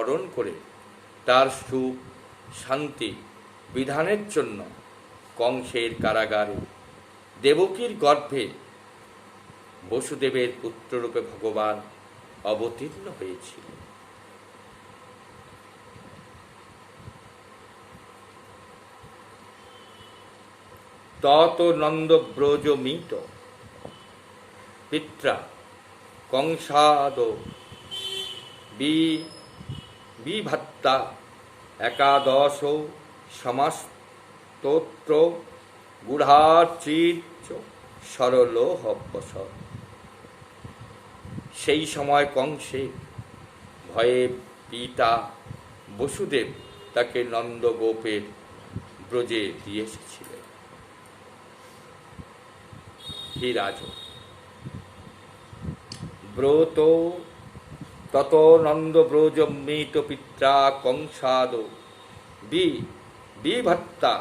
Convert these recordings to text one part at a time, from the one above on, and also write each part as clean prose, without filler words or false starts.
হরণ করে তার সুখ শান্তি বিধানের জন্য কংসের কারাগারে দেবকীর গর্ভে বসুদেবের পুত্ররূপে ভগবান অবতীর্ণ হয়েছিল। তত নন্দব্রজমিত পিত্রা কংসাদ বিভত্তা একাদশ সমাস্তোত্র গূঢ়াচির্য সরলোহবসর। সেই সময় কংসের ভয়ে পিতা বসুদেব তাকে নন্দগোপের ব্রজে দিয়ে এসেছিলেন। হে রাজন, ব্রত তত নন্দব্রজমৃত পিত্রা কংসাদ বিভত্তা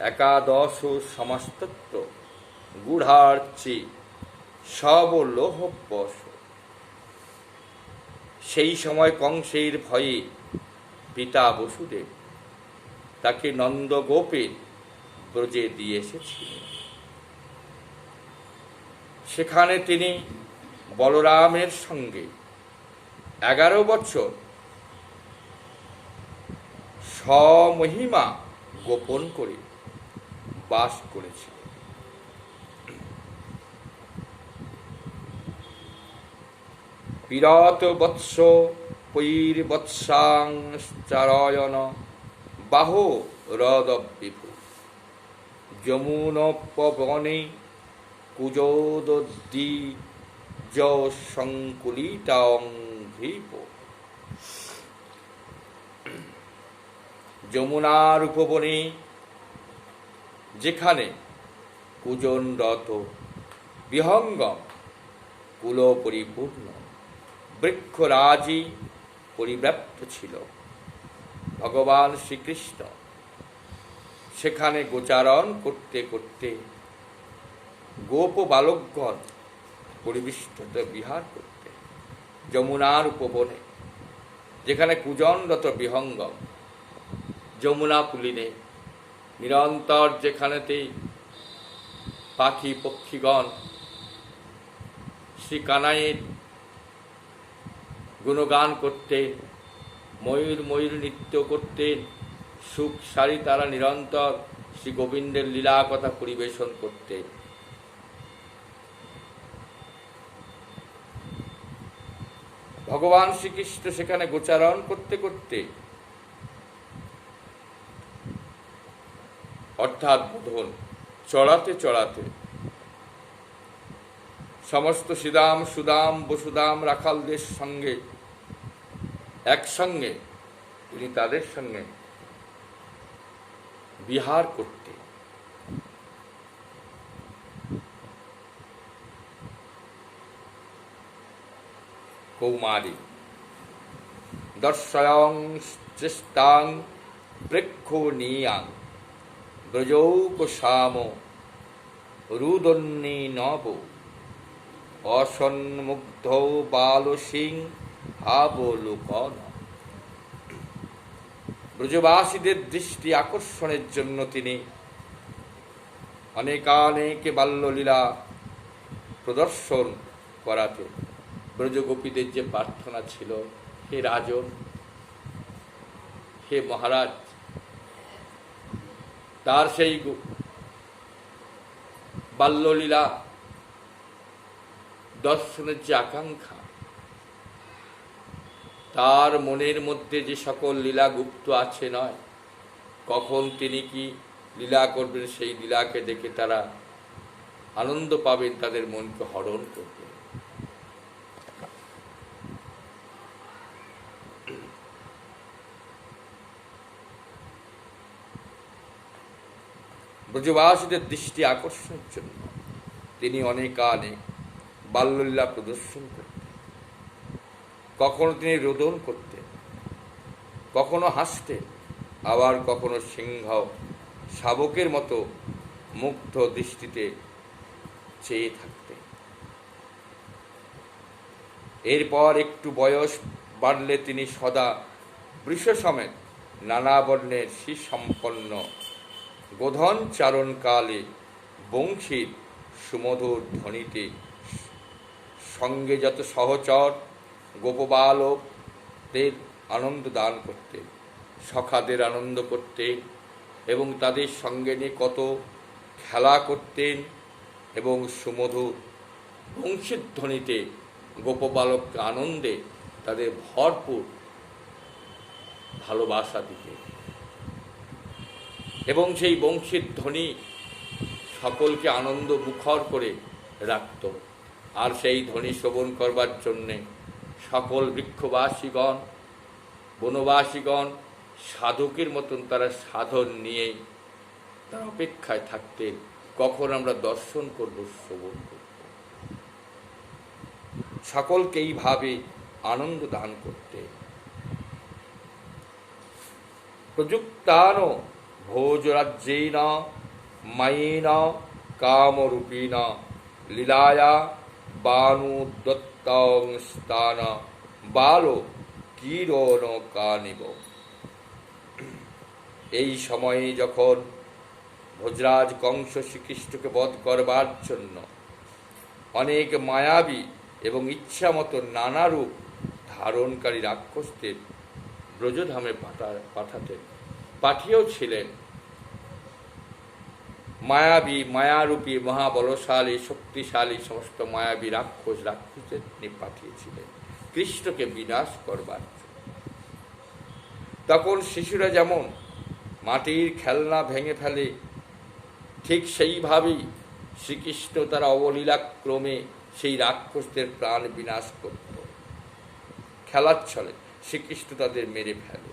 একাদশ সমস্তত্র গূঢ়ার্চি সবলোহবশ। সেই সময় কংসের ভয়ে পিতা বসুদেব তাকে নন্দগোপের ব্রজে দিয়ে এসেছিলেন। সেখানে তিনি বলরামের সঙ্গে 11 বছর স্বমহিমা গোপন করে বাস করেছিলেন। বিরত বৎস পৈর্বৎসাংশ্চারয়ণ বাহো হ্রদ বিভু যমুনোপবনে কুজোদ্দীজ সংকুলিতাং ভীপ। যমুনার উপবনে যেখানে কুজনরত বিহঙ্গম কুল পরিপূর্ণ বৃক্ষরাজি পরিব্যাপ্ত ছিল, ভগবান শ্রীকৃষ্ণ সেখানে গোচারণ করতে করতে গোপ বালকগণ পরিবিষ্টত বিহার করতে। যমুনার উপবনে যেখানে কুজনরত বিহঙ্গম, যমুনা পুলিনে নিরন্তর যেখানেতে পাখি পক্ষীগণ শ্রী কানাইয়ের গুণগান করতেন, ময়ূর নৃত্য করতেন, সুখ সারি তারা নিরন্তর শ্রী গোবিন্দের লীলা কথা পরিবেশন করতেন। ভগবান শ্রীকৃষ্ণ সেখানে গোচারণ করতে করতে অর্থাৎ বোধন চড়াতে চড়াতে সমস্ত শ্রীদাম সুদাম বসুদাম রাখালদের সঙ্গে একসঙ্গে তিনি তাদের সঙ্গে বিহার করতে। কৌমারী দর্শয়ং চেষ্টাং প্রেক্ষণীয়াং ব্রজৌকসাম রুদন্নী নব অসন্মুগ্ধ বালসিং হাবলোকন। ব্রজবাসীদের দৃষ্টি আকর্ষণের জন্য তিনি অনেকানেক বাল্যলীলা প্রদর্শন করাতে ব্রজগোপীদের যে প্রার্থনা ছিল, হে রাজন, হে মহারাজ, তার সেই বাল্যলীলা দর্শনের যে আকাঙ্ক্ষা, তার মনের মধ্যে যে সকল লীলা গুপ্ত আছে নয়, কখন তিনি কি লীলা করবেন সেই লীলাকে দেখে তারা আনন্দ পাবেন, তাদের মনকে হরণ করবেন। ব্রজবাসীদের দৃষ্টি আকর্ষণের জন্য তিনি অনেকানেক বাল্যলীলা প্রদর্শন করতেন। কখনো তিনি রোদন করতেন, কখনো হাসতেন, আবার কখনো সিংহ শাবকের মতো মুগ্ধ দৃষ্টিতে চেয়ে থাকতেন। এরপর একটু বয়স বাড়লে তিনি সদা বৃষ সমেত নানা বর্ণের শ্রীসম্পন্ন গোধন চারণকালে বংশীর সুমধুর ধ্বনিতে সঙ্গে যত সহচর গোপবালকদের আনন্দ দান করতেন, সখাদের আনন্দ করতেন এবং তাদের সঙ্গে নিয়ে কত খেলা করতেন এবং সুমধুর বংশীর ধ্বনিতে গোপবালককে আনন্দে তাদের ভরপুর ভালোবাসা দিতেন এবং সেই বংশীর ধ্বনি সকলকে আনন্দ মুখর করে রাখত। আর সেই ধ্বনি শ্রবণ করবার জন্যে সকল বৃক্ষবাসীগণ, বনবাসীগণ সাধকের মতন তারা সাধন নিয়েই তারা অপেক্ষায় থাকতেন, কখন আমরা দর্শন করব, শ্রবণ করব। সকলকে এইভাবে আনন্দ দান করতে প্রযুক্তান ভোজরাজ্যেন মায়েন কামরূপেণ লীলায়া বানুদত্তং স্থান বালো কিরণ কানিব। এই সময়ে যখন ভোজরাজ কংস শ্রীকৃষ্ণকে বধ করবার জন্য অনেক মায়াবী এবং ইচ্ছা মতো নানা রূপ ধারণকারী রাক্ষসদের ব্রজধামে পাঠিয়েও ছিলেন, মায়াবী মায়ারূপী মহাবলশালী শক্তিশালী সমস্ত মায়াবী রাক্ষসদের তিনি পাঠিয়েছিলেন কৃষ্ণকে বিনাশ করবার। তখন শিশুরা যেমন মাটির খেলনা ভেঙে ফেলে, ঠিক সেইভাবেই শ্রীকৃষ্ণ তারা অবলীলাক্রমে সেই রাক্ষসদের প্রাণ বিনাশ করত। খেলার ছলে শ্রীকৃষ্ণ তাদের মেরে ফেলে।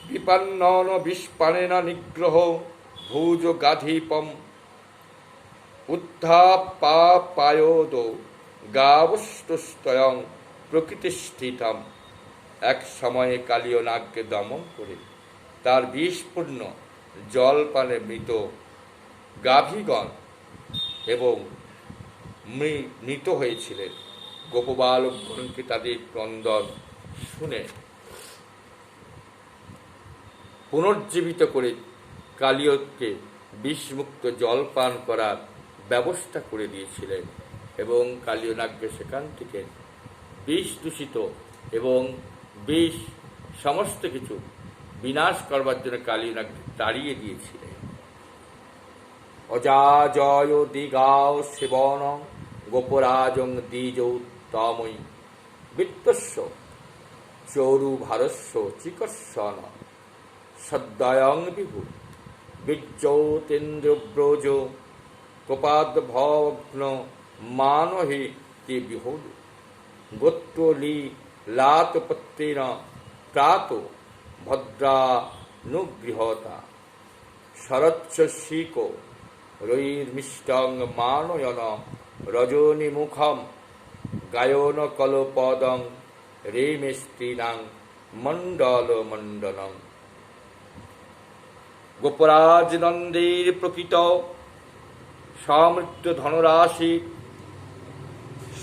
বিপন্নন বিস্পানেন নিগ্রহ ভুজ গাধীপম উত্থাপাপায়োদ গাবষ্টস্তয়ং প্রকৃতিষ্ঠিতম। এক সময়ে কালীয় নাগকে দমন করে তার বিষপূর্ণ জলপানে মৃত গাভীগণ এবং মৃত হয়েছিলেন। গোপবালকগণকে তাদের ক্রন্দন শুনে পুনর্জীবিত করে কালীয়কে বিষমুক্ত জলপান করার ব্যবস্থা করে দিয়েছিলেন এবং কালীয় নাগকে সেখান থেকে বিষ দূষিত এবং বিষ সমস্ত কিছু বিনাশ করবার জন্য কালীয় নাগকে তাড়িয়ে দিয়েছিলেন। অজাজয় দিগাও শিবন গোপরাজং দ্বিজৌত্তময়ী বিত্তস্য চরু ভারস্য চিকর্ষণ সদ্যয়ং বিভু বিজ্যোতেন্দ্রব্রজ কোপাদ্ভগ্ন মানহে তে বিহোল গোত্রলী লাতপত্রেণ প্রাত ভদ্রানুগৃহতা শরচ্ছ শিক রৈর্মিষ্টং মানয়ন রজনীমুখম গায়ন কলপদং রেমেস্ত্রীণাং মণ্ডল মণ্ডলং। গোপরাজ নন্দের প্রকৃত সমৃদ্ধ ধনরাশি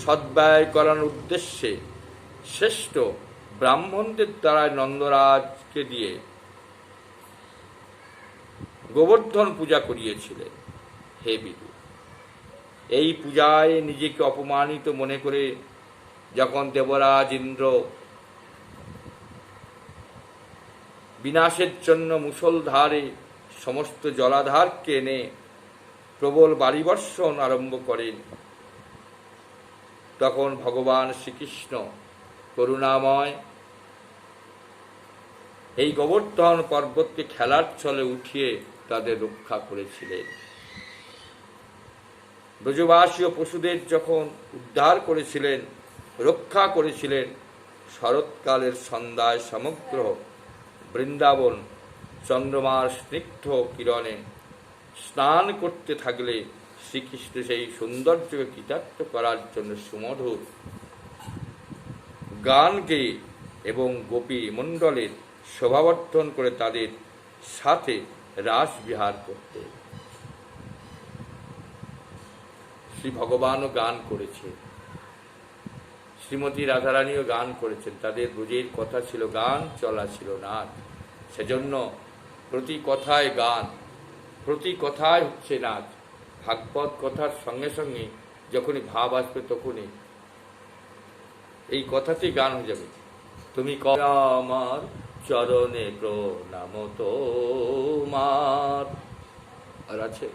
সদ্ব্যয় করার উদ্দেশ্যে শ্রেষ্ঠ ব্রাহ্মণদের দ্বারা নন্দরাজকে দিয়ে গোবর্ধন পূজা করিয়েছিলেন। হে বিদু, এই পূজায় নিজেকে অপমানিত মনে করে যখন দেবরাজ ইন্দ্র বিনাশের জন্য মুষলধারে সমস্ত জলাধারকে এনে প্রবল বাড়িবর্ষণ আরম্ভ করেন, তখন ভগবান শ্রীকৃষ্ণ করুণাময় এই গোবর্ধন পর্বতকে খেলার ছলে উঠিয়ে তাদের রক্ষা করেছিলেন। ব্রজবাসী ও পশুদের যখন উদ্ধার করেছিলেন, রক্ষা করেছিলেন, শরৎকালের সন্ধ্যায় সমগ্র বৃন্দাবন চন্দ্রমার স্নিগ্ধ কিরণে স্নান করতে থাকলে শ্রীকৃষ্ণ সেই সৌন্দর্যকে কৃতার্থ করার জন্য সুমধুর গান গেয়ে এবং গোপী মণ্ডলের শোভাবর্ধন করে তাদের সাথে রাস বিহার করতে। শ্রী ভগবানও গান করেছে, শ্রীমতী রাধারানীও গান করেছেন। তাদের রোজের কথা ছিল গান, চলা ছিল নাচ। সেজন্য প্রতি কথায় গান, প্রতি কথায় হচ্ছে নাচ। ভাগবত কথার সঙ্গে সঙ্গে যখনই ভাব আসবে তখনই এই কথাতেই গান হয়ে যাবে। তুমি আমার চরণে প্রণাম তোমার। আর আছে